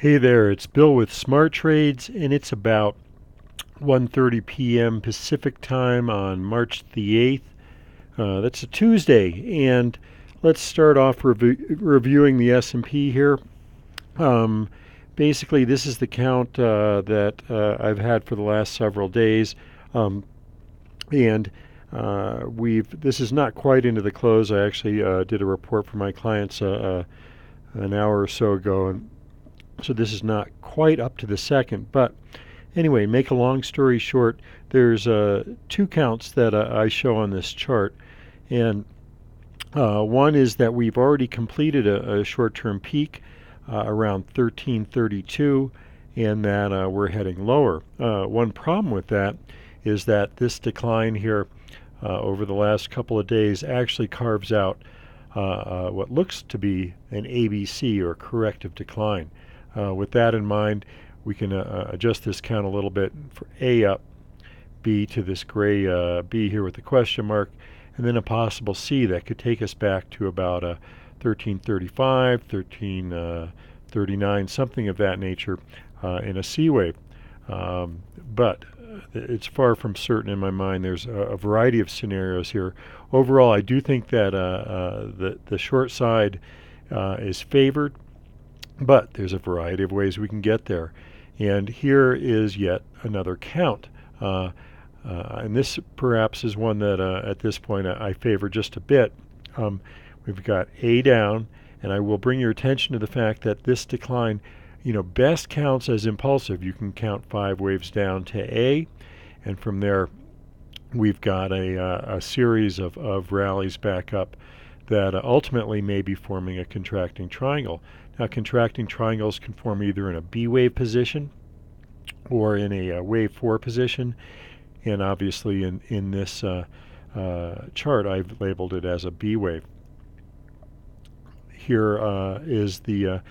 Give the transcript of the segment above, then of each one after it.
Hey there, it's Bill with Smart Trades, and it's about 1:30 p.m. Pacific time on March the 8th. That's a Tuesday, and let's start off reviewing the S&P here. Um, Basically, this is the count that I've had for the last several days, um, and we've. This is not quite into the close. I actually did a report for my clients an hour or so ago, and so this is not quite up to the second. But anyway, make a long story short, there's two counts that I show on this chart. And one is that we've already completed a short-term peak around 1332, and that we're heading lower. One problem with that is that this decline here over the last couple of days actually carves out what looks to be an ABC, or corrective decline. With that in mind, we can adjust this count a little bit for A up, B to this gray B here with the question mark, and then a possible C that could take us back to about 1335, 1339, something of that nature in a C wave. But it's far from certain in my mind. There's a variety of scenarios here. Overall, I do think that the short side is favored, but there's a variety of ways we can get there. And here is yet another count. And this perhaps is one that at this point I favor just a bit. We've got A down, and I will bring your attention to the fact that this decline, best counts as impulsive. You can count 5 waves down to A, and from there we've got a series of rallies back up that ultimately may be forming a contracting triangle. Now, contracting triangles can form either in a B wave position or in a wave 4 position, and obviously in this chart I've labeled it as a B wave. Here is the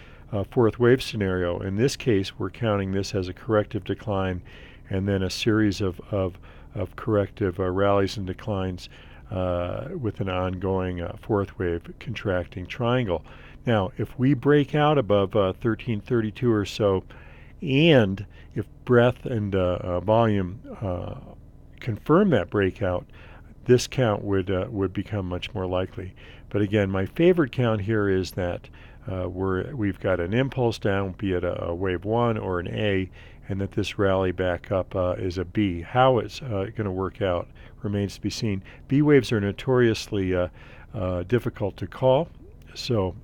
fourth wave scenario. In this case, we're counting this as a corrective decline and then a series of corrective rallies and declines with an ongoing fourth wave contracting triangle. Now, if we break out above 1332 or so, and if breadth and volume confirm that breakout, this count would become much more likely. But again, my favorite count here is that we've got an impulse down, be it a wave 1 or an A, and that this rally back up is a B. How it's going to work out remains to be seen. B waves are notoriously difficult to call, so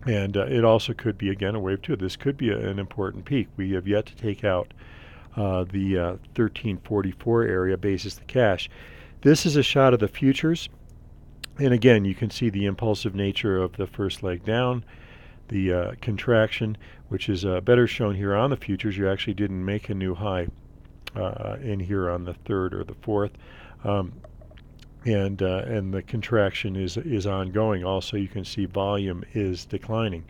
and it also could be, again, a wave 2. This could be an important peak. We have yet to take out the 1344 area basis the cash. This is a shot of the futures, and again, you can see the impulsive nature of the first leg down, the contraction, which is better shown here on the futures. You actually didn't make a new high in here on the third or the fourth. And the contraction is ongoing. Also, you can see volume is declining.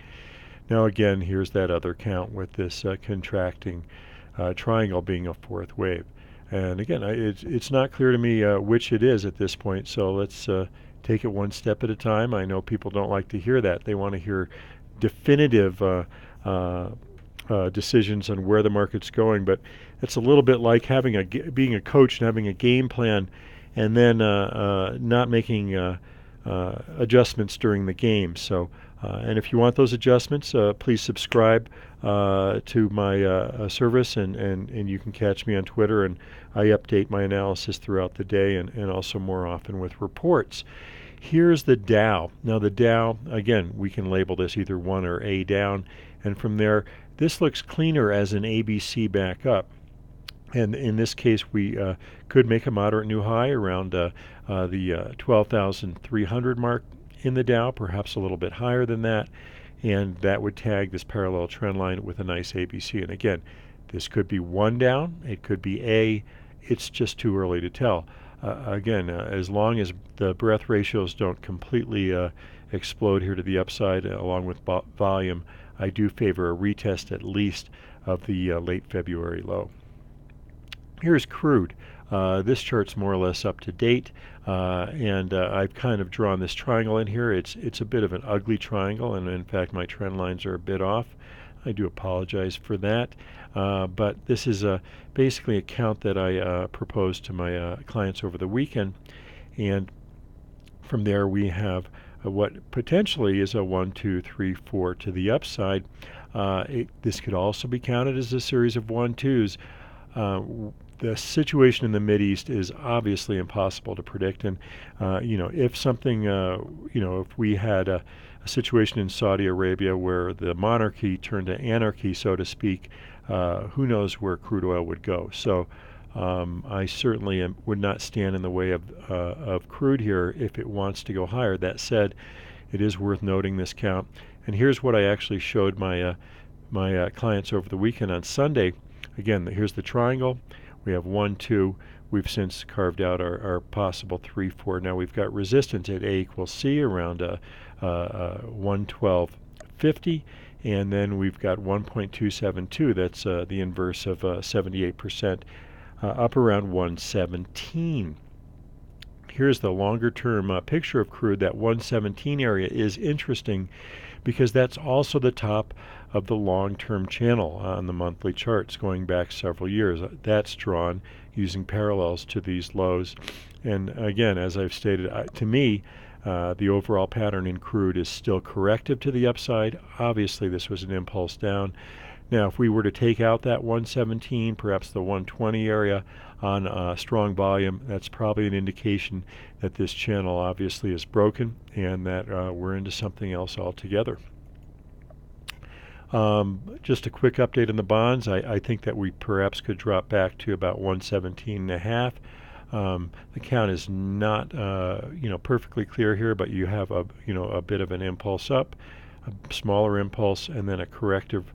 Now again, here's that other count with this contracting triangle being a fourth wave. And again, it's not clear to me which it is at this point, so let's take it one step at a time. I know people don't like to hear that. They want to hear definitive decisions on where the market's going, but it's a little bit like being a coach and having a game plan and then not making adjustments during the game. So, and if you want those adjustments, please subscribe to my service, and you can catch me on Twitter, and I update my analysis throughout the day and also more often with reports. Here's the Dow. Now the Dow, again, we can label this either 1 or A down, and from there, this looks cleaner as an ABC back up. And in this case, we could make a moderate new high around the 12,300 mark in the Dow, perhaps a little bit higher than that, and that would tag this parallel trend line with a nice ABC. And again, this could be 1 down, it could be A, it's just too early to tell. Again, as long as the breadth ratios don't completely explode here to the upside along with volume, I do favor a retest at least of the late February low. Here's crude. This chart's more or less up to date, and I've kind of drawn this triangle in here. It's a bit of an ugly triangle, and in fact my trend lines are a bit off. I do apologize for that. But this is basically a count that I proposed to my clients over the weekend. And from there, we have what potentially is a 1, 2, 3, 4 to the upside. This could also be counted as a series of 1-2s. The situation in the Mideast is obviously impossible to predict, and if something, if we had a situation in Saudi Arabia where the monarchy turned to anarchy, so to speak, who knows where crude oil would go. So I certainly would not stand in the way of crude here if it wants to go higher. That said, it is worth noting this count. And here's what I actually showed my clients over the weekend on Sunday. Again, here's the triangle. We have 1, 2. We've since carved out our possible 3, 4. Now we've got resistance at A equals C around 112.50. And then we've got 1.272. That's the inverse of 78%. Up around 117. Here's the longer term picture of crude. That 117 area is interesting because that's also the top of the long-term channel on the monthly charts going back several years. That's drawn using parallels to these lows. And again, as I've stated, to me, the overall pattern in crude is still corrective to the upside. Obviously, this was an impulse down. Now, if we were to take out that 117, perhaps the 120 area on strong volume, that's probably an indication that this channel obviously is broken and that we're into something else altogether. Just a quick update on the bonds. I think that we perhaps could drop back to about 117.5. The count is not perfectly clear here, but you have a bit of an impulse up, a smaller impulse, and then a corrective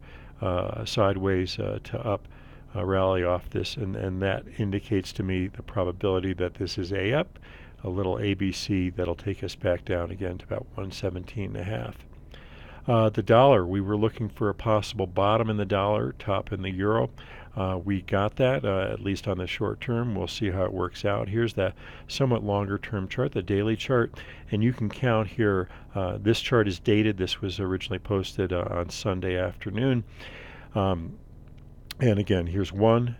sideways to up rally off this, and that indicates to me the probability that this is a up, a little ABC that'll take us back down again to about 117.5. The dollar, we were looking for a possible bottom in the dollar, top in the euro. We got that, at least on the short term. We'll see how it works out. Here's the somewhat longer term chart, the daily chart, and you can count here. This chart is dated. This was originally posted on Sunday afternoon. And again, here's 1,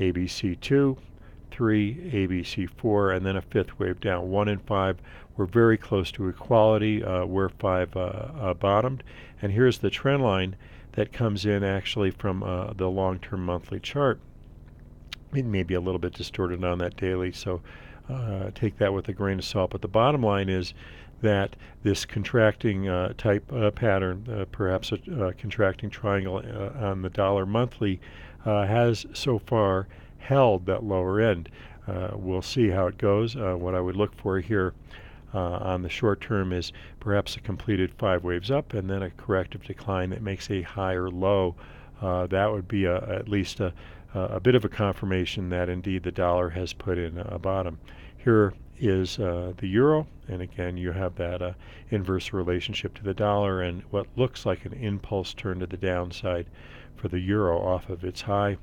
ABC 2, 3, ABC 4, and then a fifth wave down. 1 and 5 were very close to equality where 5 bottomed. And here's the trend line that comes in actually from the long-term monthly chart. It may be a little bit distorted on that daily, so take that with a grain of salt. But the bottom line is that this contracting type pattern, perhaps a contracting triangle on the dollar monthly, has so far held that lower end. We'll see how it goes. What I would look for here on the short term is perhaps a completed 5 waves up and then a corrective decline that makes a higher low. That would be at least a bit of a confirmation that indeed the dollar has put in a bottom. Here is the euro, and again you have that inverse relationship to the dollar and what looks like an impulse turn to the downside for the euro off of its high.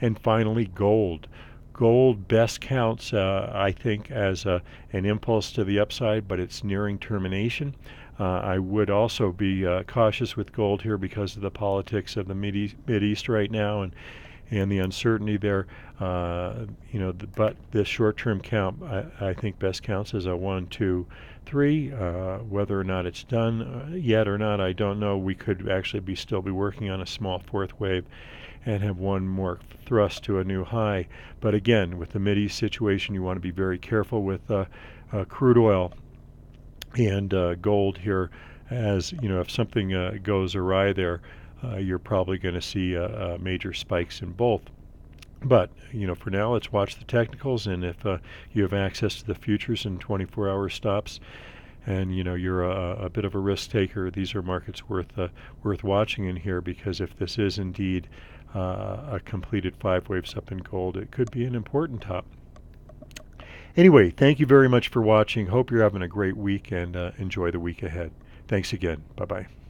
And finally, gold. Gold best counts, I think, as an impulse to the upside, but it's nearing termination. I would also be cautious with gold here because of the politics of the Mideast right now and the uncertainty there. But this short-term count, I think, best counts as a 1, 2, 3. Whether or not it's done yet or not, I don't know. We could actually still be working on a small fourth wave and have one more thrust to a new high. But again, with the Mideast situation, you want to be very careful with crude oil and gold here. As if something goes awry there, you're probably going to see major spikes in both. But for now, let's watch the technicals, and if you have access to the futures and 24-hour stops, and you're a bit of a risk taker, these are markets worth watching in here, because if this is indeed a completed 5 waves up in gold, it could be an important top. Anyway, thank you very much for watching. Hope you're having a great week and enjoy the week ahead. Thanks again. Bye-bye.